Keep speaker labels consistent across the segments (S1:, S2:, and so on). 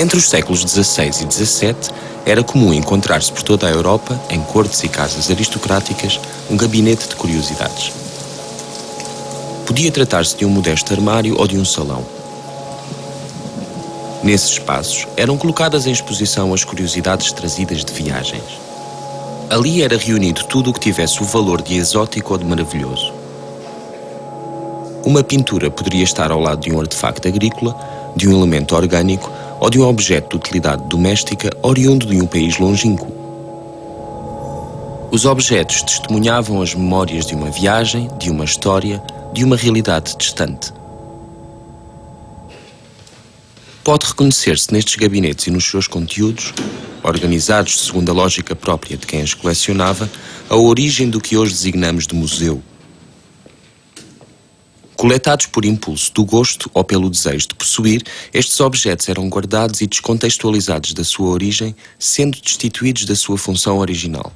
S1: Entre os séculos XVI e XVII, era comum encontrar-se por toda a Europa, em cortes e casas aristocráticas, um gabinete de curiosidades. Podia tratar-se de um modesto armário ou de um salão. Nesses espaços, eram colocadas em exposição as curiosidades trazidas de viagens. Ali era reunido tudo o que tivesse o valor de exótico ou de maravilhoso. Uma pintura poderia estar ao lado de um artefacto agrícola, de um elemento orgânico ou de um objeto de utilidade doméstica oriundo de um país longínquo. Os objetos testemunhavam as memórias de uma viagem, de uma história, de uma realidade distante. Pode reconhecer-se nestes gabinetes e nos seus conteúdos, organizados segundo a lógica própria de quem os colecionava, a origem do que hoje designamos de museu. Coletados por impulso do gosto ou pelo desejo de possuir, estes objetos eram guardados e descontextualizados da sua origem, sendo destituídos da sua função original.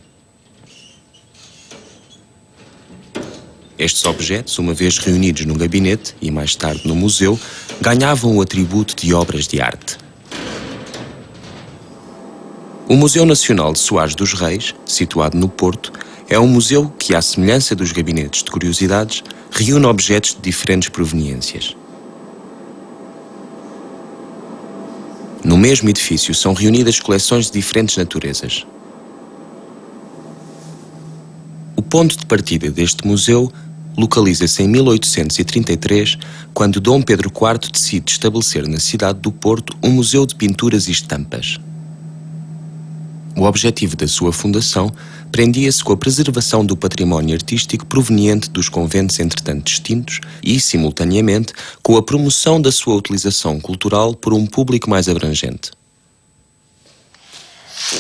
S1: Estes objetos, uma vez reunidos num gabinete e mais tarde no museu, ganhavam o atributo de obras de arte. O Museu Nacional de Soares dos Reis, situado no Porto, é um museu que, à semelhança dos gabinetes de curiosidades, reúne objetos de diferentes proveniências. No mesmo edifício são reunidas coleções de diferentes naturezas. O ponto de partida deste museu localiza-se em 1833, quando Dom Pedro IV decide estabelecer na cidade do Porto um museu de pinturas e estampas. O objetivo da sua fundação prendia-se com a preservação do património artístico proveniente dos conventos entretanto extintos e, simultaneamente, com a promoção da sua utilização cultural por um público mais abrangente.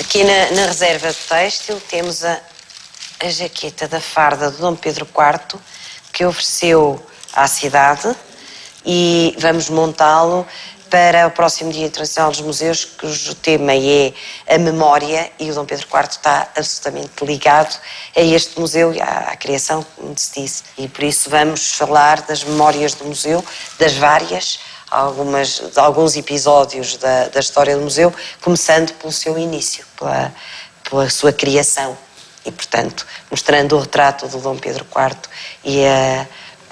S2: Aqui na reserva de têxtil temos a jaqueta da farda de Dom Pedro IV, que ofereceu à cidade, e vamos montá-lo para o próximo Dia Internacional dos Museus, cujo tema é a memória, e o Dom Pedro IV está absolutamente ligado a este museu e à criação, como se disse. E por isso vamos falar das memórias do museu, das várias, de alguns episódios da história do museu, começando pelo seu início, pela sua criação. E, portanto, mostrando o retrato do Dom Pedro IV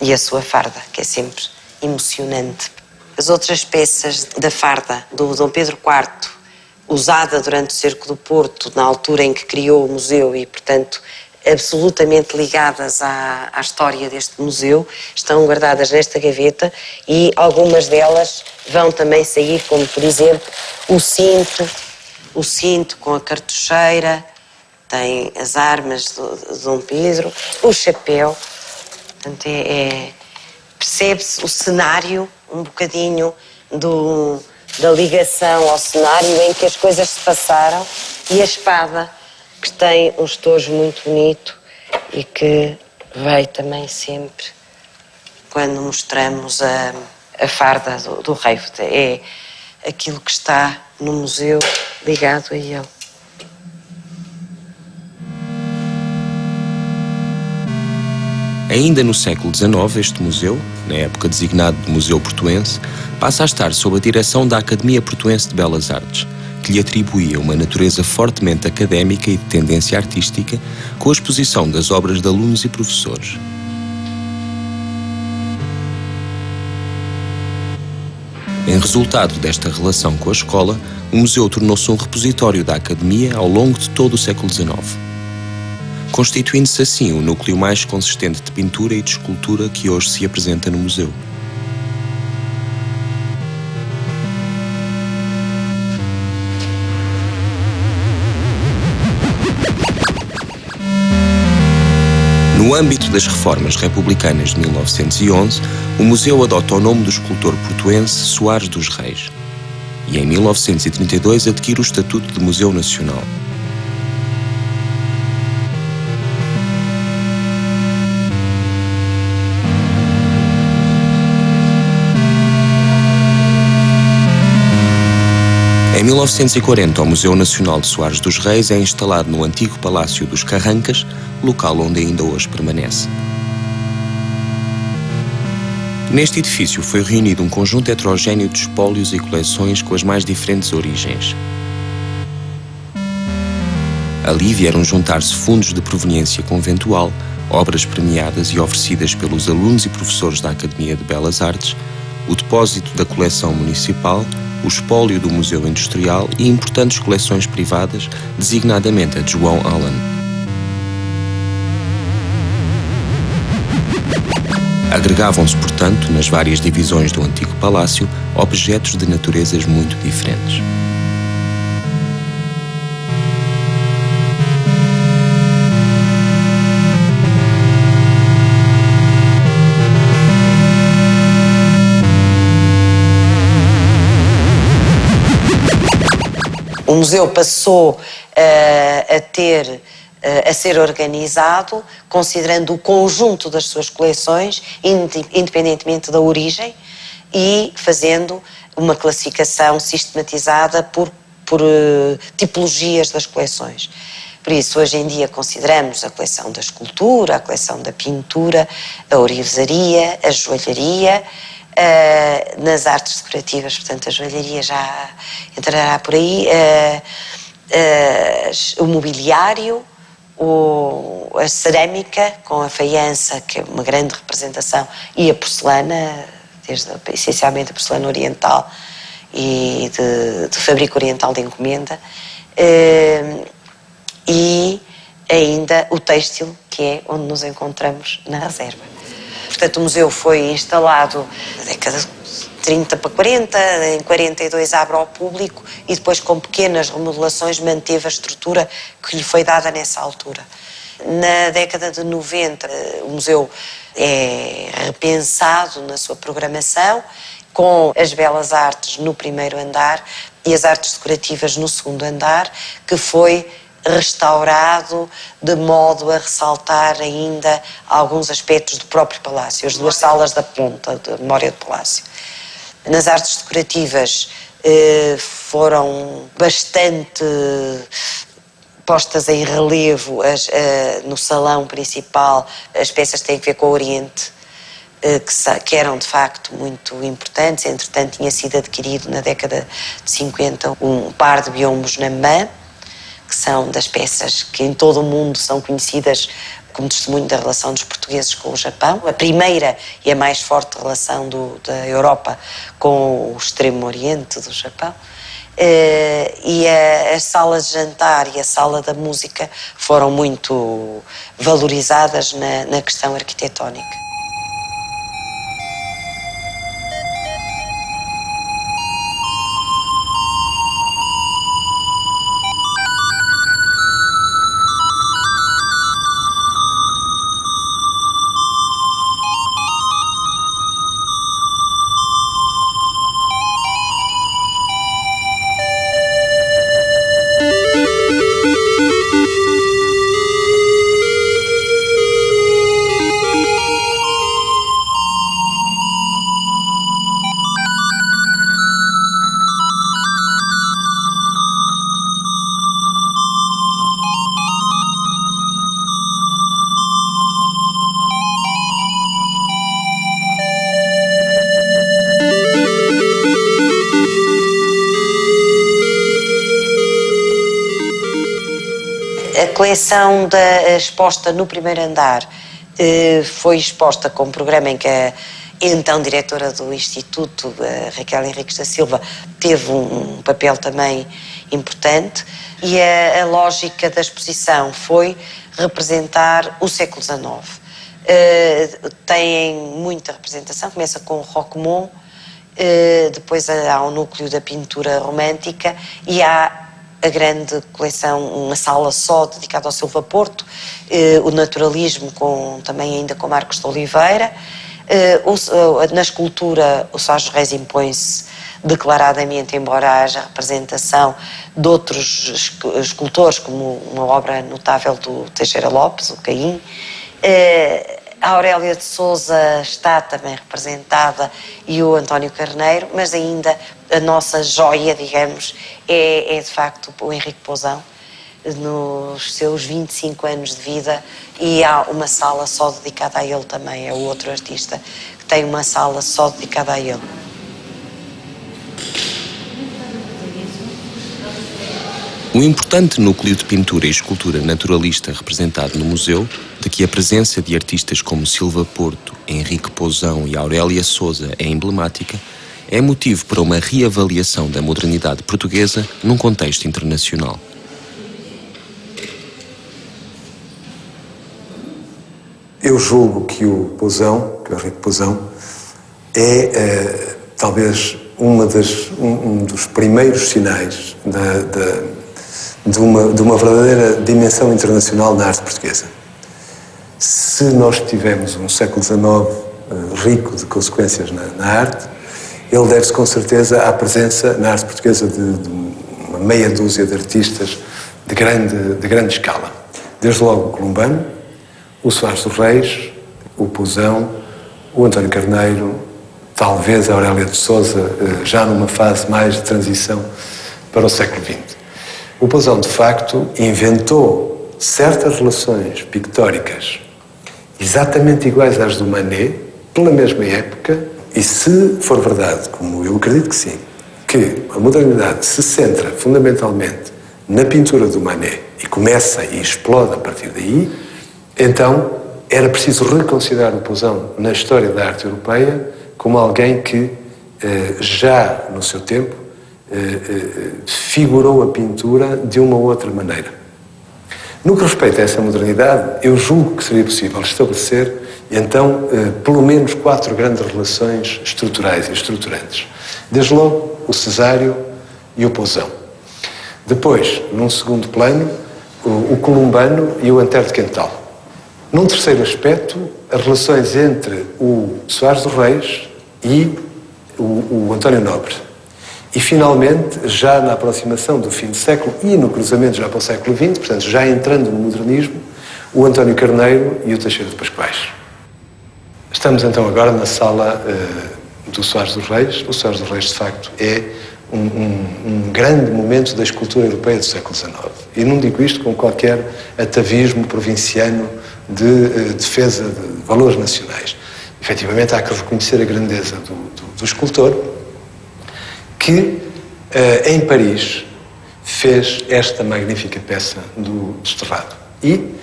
S2: e a sua farda, que é sempre emocionante. As outras peças da farda do Dom Pedro IV, usada durante o Cerco do Porto, na altura em que criou o museu e, portanto, absolutamente ligadas à história deste museu, estão guardadas nesta gaveta, e algumas delas vão também sair, como, por exemplo, o cinto com a cartucheira, tem as armas de Dom Pedro, o chapéu. Portanto, percebe-se o cenário, um bocadinho da ligação ao cenário em que as coisas se passaram, e a espada, que tem um estojo muito bonito e que veio também sempre quando mostramos a farda do rei. É aquilo que está no museu ligado a ele.
S1: Ainda no século XIX, este museu, na época designado de Museu Portuense, passa a estar sob a direção da Academia Portuense de Belas Artes, que lhe atribuía uma natureza fortemente académica e de tendência artística, com a exposição das obras de alunos e professores. Em resultado desta relação com a escola, o museu tornou-se um repositório da Academia ao longo de todo o século XIX, constituindo-se assim o núcleo mais consistente de pintura e de escultura que hoje se apresenta no museu. No âmbito das reformas republicanas de 1911, o museu adota o nome do escultor portuense Soares dos Reis e, em 1932, adquire o estatuto de Museu Nacional. Em 1940, o Museu Nacional de Soares dos Reis é instalado no antigo Palácio dos Carrancas, local onde ainda hoje permanece. Neste edifício foi reunido um conjunto heterogéneo de espólios e coleções com as mais diferentes origens. Ali vieram juntar-se fundos de proveniência conventual, obras premiadas e oferecidas pelos alunos e professores da Academia de Belas Artes, o depósito da coleção municipal, o espólio do Museu Industrial e importantes coleções privadas, designadamente a de João Allen. Agregavam-se, portanto, nas várias divisões do antigo palácio, objetos de naturezas muito diferentes.
S2: O museu passou a ser organizado considerando o conjunto das suas coleções, independentemente da origem, e fazendo uma classificação sistematizada por tipologias das coleções. Por isso, hoje em dia, consideramos a coleção da escultura, a coleção da pintura, a orivesaria, a joalharia, nas artes decorativas, portanto, a joalharia já entrará por aí, o mobiliário, a cerâmica, com a faiança, que é uma grande representação, e a porcelana, essencialmente a porcelana oriental e de fabrico oriental de encomenda, e ainda o têxtil, que é onde nos encontramos na reserva. Portanto, o museu foi instalado na década de 30 para 40, em 42 abre ao público e depois, com pequenas remodelações, manteve a estrutura que lhe foi dada nessa altura. Na década de 90, o museu é repensado na sua programação, com as belas artes no primeiro andar e as artes decorativas no segundo andar, que foi restaurado de modo a ressaltar ainda alguns aspectos do próprio palácio, as duas salas da ponta da memória do palácio. Nas artes decorativas foram bastante postas em relevo no salão principal as peças que têm a ver com o Oriente, que eram de facto muito importantes. Entretanto, tinha sido adquirido na década de 50 um par de biombos Namã, que são das peças que em todo o mundo são conhecidas como testemunho da relação dos portugueses com o Japão, a primeira e a mais forte relação da Europa com o extremo oriente do Japão. E as salas de jantar e a sala da música foram muito valorizadas na questão arquitetónica. A coleção exposta no primeiro andar foi exposta com um programa em que a então diretora do Instituto, Raquel Henriques da Silva, teve um papel também importante, e a lógica da exposição foi representar o século XIX. Tem muita representação, começa com o Roquemont, depois há o núcleo da pintura romântica e há a grande coleção, uma sala só dedicada ao Silva Porto, o naturalismo também ainda com Marcos de Oliveira. Na escultura o Sá Reis impõe-se declaradamente, embora haja representação de outros escultores, como uma obra notável do Teixeira Lopes, o Caim. A Aurélia de Sousa está também representada e o António Carneiro, mas ainda a nossa joia, digamos, é de facto o Henrique Pousão, nos seus 25 anos de vida, e há uma sala só dedicada a ele também. É o outro artista que tem uma sala só dedicada a ele.
S1: O importante núcleo de pintura e escultura naturalista representado no museu, de que a presença de artistas como Silva Porto, Henrique Pousão e Aurélia Sousa é emblemática, é motivo para uma reavaliação da modernidade portuguesa num contexto internacional.
S3: Eu julgo que o Pousão, que o Henrique Pousão, é talvez um dos primeiros sinais de uma verdadeira dimensão internacional na arte portuguesa. Se nós tivemos um século XIX rico de consequências na arte, ele deve-se com certeza à presença na arte portuguesa de uma meia dúzia de artistas de grande escala. Desde logo o Columbano, o Soares dos Reis, o Pousão, o António Carneiro, talvez a Aurélia de Sousa, já numa fase mais de transição para o século XX. O Pousão, de facto, inventou certas relações pictóricas exatamente iguais às do Manet, pela mesma época, e se for verdade, como eu acredito que sim, que a modernidade se centra fundamentalmente na pintura do Manet e começa e explode a partir daí, então era preciso reconsiderar o Pousão na história da arte europeia como alguém que, já no seu tempo, figurou a pintura de uma outra maneira. No que respeita a essa modernidade, eu julgo que seria possível estabelecer, então, pelo menos 4 grandes relações estruturais e estruturantes. Desde logo, o Cesário e o Pousão. Depois, num segundo plano, o Columbano e o Antero de Quental. Num terceiro aspecto, as relações entre o Soares dos Reis e o António Nobre. E, finalmente, já na aproximação do fim do século e no cruzamento já para o século XX, portanto, já entrando no modernismo, o António Carneiro e o Teixeira de Pascoais. Estamos, então, agora na sala do Soares dos Reis. O Soares dos Reis, de facto, é um grande momento da escultura europeia do século XIX. E não digo isto com qualquer atavismo provinciano de defesa de valores nacionais. Efetivamente, há que reconhecer a grandeza do escultor, que, em Paris, fez esta magnífica peça do Desterrado. E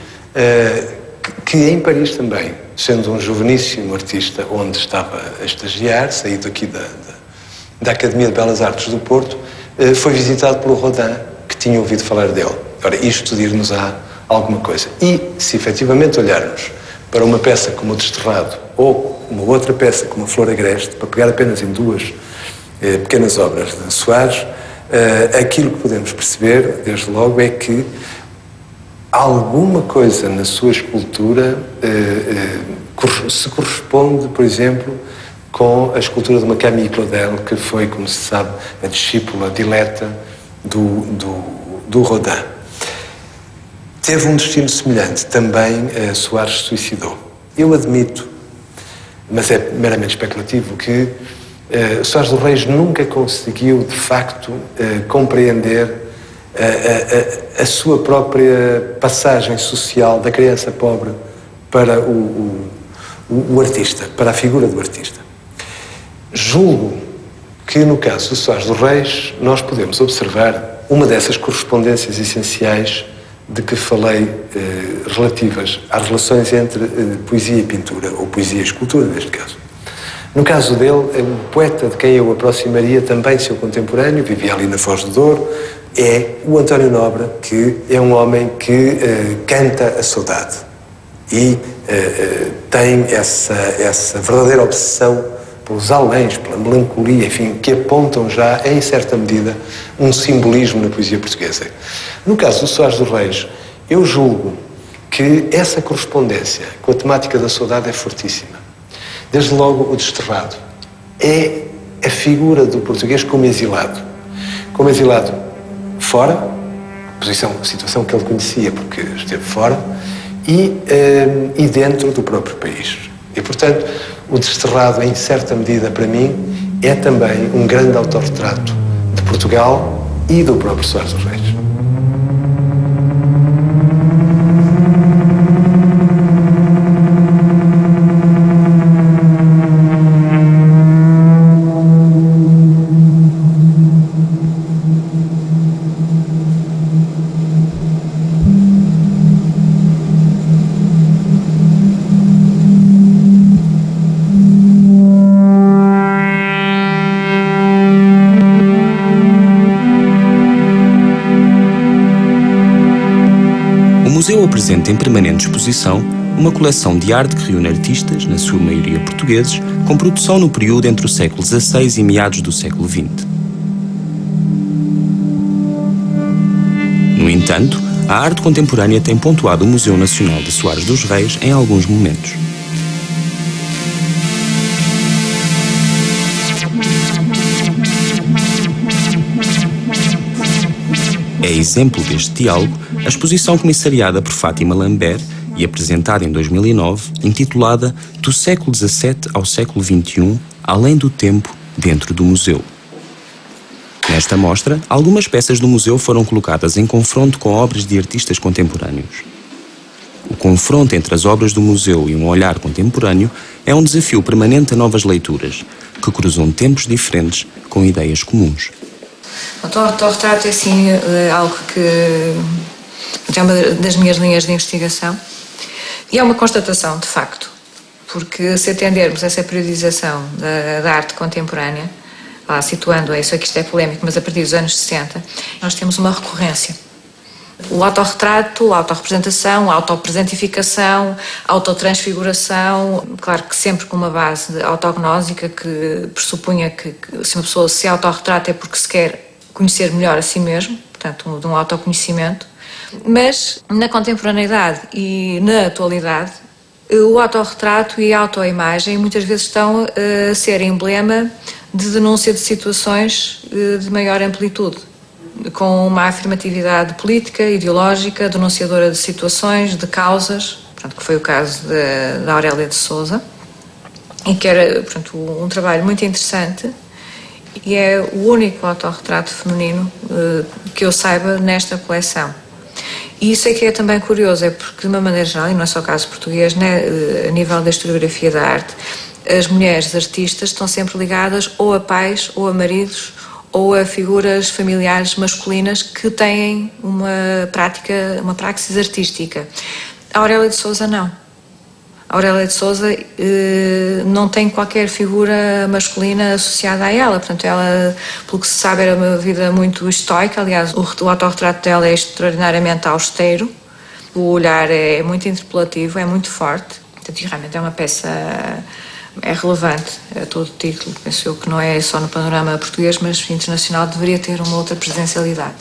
S3: que em Paris também, sendo um joveníssimo artista onde estava a estagiar, saído aqui da Academia de Belas Artes do Porto, foi visitado pelo Rodin, que tinha ouvido falar dele. Ora, isto dir-nos-á alguma coisa. E, se efetivamente olharmos para uma peça como o Desterrado ou uma outra peça como a Flor Agreste, para pegar apenas em 2 pequenas obras de Soares, aquilo que podemos perceber, desde logo, é que alguma coisa na sua escultura se corresponde, por exemplo, com a escultura de uma Camille Claudel, que foi, como se sabe, a discípula dileta do Rodin. Teve um destino semelhante, também Soares se suicidou. Eu admito, mas é meramente especulativo, que Soares dos Reis nunca conseguiu, de facto, compreender a sua própria passagem social da criança pobre para o artista, para a figura do artista. Julgo que, no caso de Soares dos Reis, nós podemos observar uma dessas correspondências essenciais de que falei, relativas às relações entre poesia e pintura, ou poesia e escultura, neste caso. No caso dele, o poeta de quem eu aproximaria, também seu contemporâneo, vivia ali na Foz do Douro, é o António Nobre, que é um homem que canta a saudade e tem essa verdadeira obsessão pelos aléns, pela melancolia, enfim, que apontam já, em certa medida, um simbolismo na poesia portuguesa. No caso do Soares dos Reis, eu julgo que essa correspondência com a temática da saudade é fortíssima. Desde logo, o Desterrado é a figura do português como exilado. Como exilado fora, situação que ele conhecia porque esteve fora, e dentro do próprio país. E, portanto, o Desterrado, em certa medida, para mim, é também um grande autorretrato de Portugal e do próprio Soares dos Reis.
S1: apresenta em permanente exposição uma coleção de arte que reúne artistas, na sua maioria portugueses, com produção no período entre o século XVI e meados do século XX. No entanto, a arte contemporânea tem pontuado o Museu Nacional de Soares dos Reis em alguns momentos. É exemplo deste diálogo a exposição comissariada por Fátima Lambert e apresentada em 2009, intitulada Do século XVII ao século XXI, além do tempo, dentro do museu. Nesta mostra, algumas peças do museu foram colocadas em confronto com obras de artistas contemporâneos. O confronto entre as obras do museu e um olhar contemporâneo é um desafio permanente a novas leituras, que cruzam tempos diferentes com ideias comuns.
S4: O autorretrato é assim algo que é uma das minhas linhas de investigação e é uma constatação, de facto, porque se atendermos essa periodização da arte contemporânea, situando isso aqui, isto é polémico, mas a partir dos anos 60, nós temos uma recorrência. O autorretrato, a autorrepresentação, a autopresentificação, a autotransfiguração, claro que sempre com uma base autognósica que pressupunha que se uma pessoa se autorretrata é porque se quer conhecer melhor a si mesmo, portanto, de um autoconhecimento. Mas na contemporaneidade e na atualidade, o autorretrato e a autoimagem muitas vezes estão a ser emblema de denúncia de situações de maior amplitude, com uma afirmatividade política, ideológica, denunciadora de situações, de causas, portanto, que foi o caso da Aurélia de Sousa, e que era, portanto, um trabalho muito interessante, e é o único autorretrato feminino que eu saiba nesta coleção. E isso é que é também curioso, é porque, de uma maneira geral, e não é só o caso português, né, a nível da historiografia da arte, as mulheres artistas estão sempre ligadas ou a pais, ou a maridos, ou a figuras familiares masculinas que têm uma praxis artística. A Aurélia de Sousa não. A Aurélia de Sousa não tem qualquer figura masculina associada a ela, portanto ela, pelo que se sabe, era uma vida muito estoica. Aliás, o autorretrato dela é extraordinariamente austero, o olhar é muito interpelativo, é muito forte, portanto realmente é uma peça... É relevante, é todo o título, penso eu que não é só no panorama português, mas internacional deveria ter uma outra presencialidade.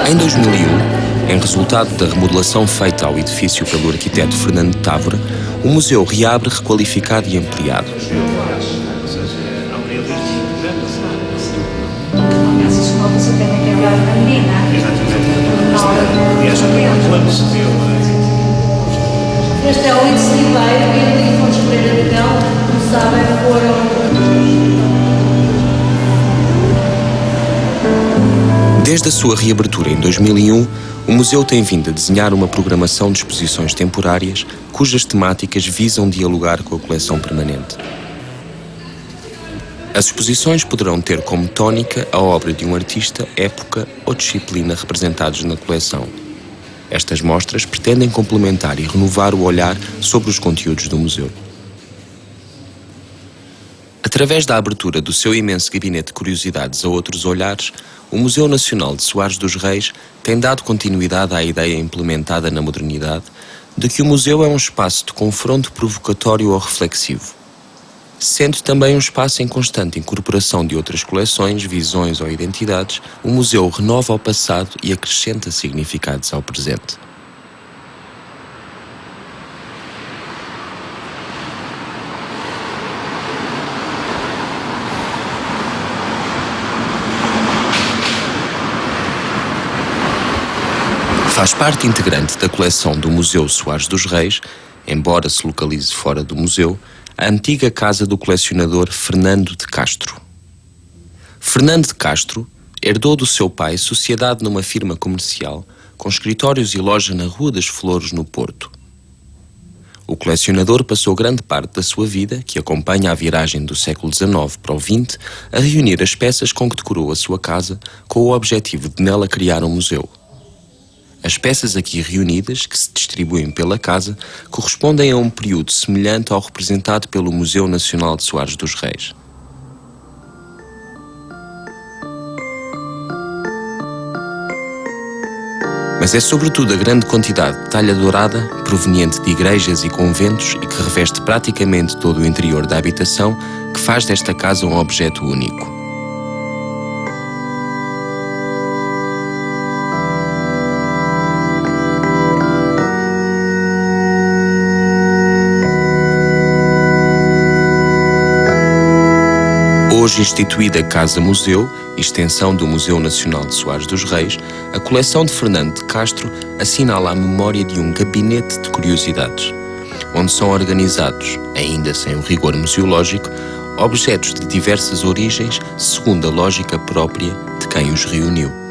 S1: Em 2001, em resultado da remodelação feita ao edifício pelo arquiteto Fernando Távora, o museu reabre requalificado e ampliado.
S5: Este é o Luís Oliveira e o Afonso Pereira de Mel, sabem, foram...
S1: Desde a sua reabertura em 2001, o museu tem vindo a desenhar uma programação de exposições temporárias cujas temáticas visam dialogar com a coleção permanente. As exposições poderão ter como tónica a obra de um artista, época ou disciplina representados na coleção. Estas mostras pretendem complementar e renovar o olhar sobre os conteúdos do museu. Através da abertura do seu imenso gabinete de curiosidades a outros olhares, o Museu Nacional de Soares dos Reis tem dado continuidade à ideia implementada na modernidade de que o museu é um espaço de confronto provocatório ou reflexivo. Sendo também um espaço em constante incorporação de outras coleções, visões ou identidades, o museu renova o passado e acrescenta significados ao presente. Faz parte integrante da coleção do Museu Soares dos Reis, embora se localize fora do museu, a antiga casa do colecionador Fernando de Castro. Fernando de Castro herdou do seu pai sociedade numa firma comercial com escritórios e loja na Rua das Flores, no Porto. O colecionador passou grande parte da sua vida, que acompanha a viragem do século XIX para o XX, a reunir as peças com que decorou a sua casa com o objetivo de nela criar um museu. As peças aqui reunidas, que se distribuem pela casa, correspondem a um período semelhante ao representado pelo Museu Nacional de Soares dos Reis. Mas é sobretudo a grande quantidade de talha dourada, proveniente de igrejas e conventos e que reveste praticamente todo o interior da habitação, que faz desta casa um objeto único. Hoje instituída Casa-Museu, extensão do Museu Nacional de Soares dos Reis, a coleção de Fernando de Castro assinala a memória de um gabinete de curiosidades, onde são organizados, ainda sem o rigor museológico, objetos de diversas origens segundo a lógica própria de quem os reuniu.